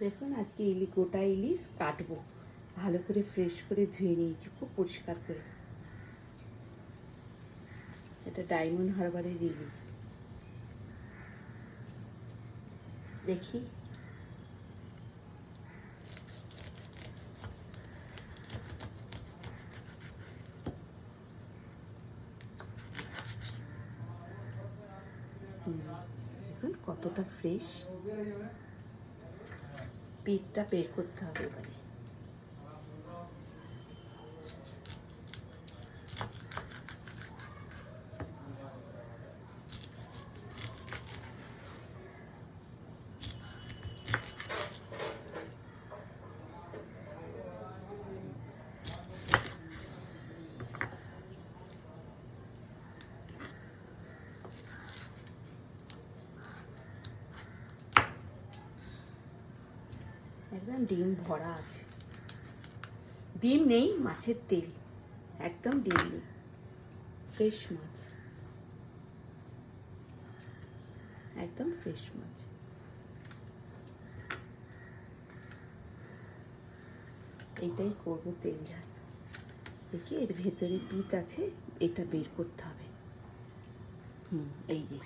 দেখুন আজকে গোটা ইলিশ কাটবো, ভালো করে ফ্রেশ করে ধুয়ে নিয়েছি, খুব পরিষ্কার করে। এটা ডায়মন্ড হারবারের ইলিশ। দেখি দেখুন কতটা ফ্রেশ। পিঠটা বের করতে হবে এবারে। একদম ডিম ভরা আছে, ডিম নেই, মাছের তেল, একদম ডিম নেই, ফ্রেশ মাছ, একদম ফ্রেশ মাছ। এইটাই করবো তেল ঝাল। দেখি এর ভেতরে পিত আছে, এটা বের করতে হবে। এই যে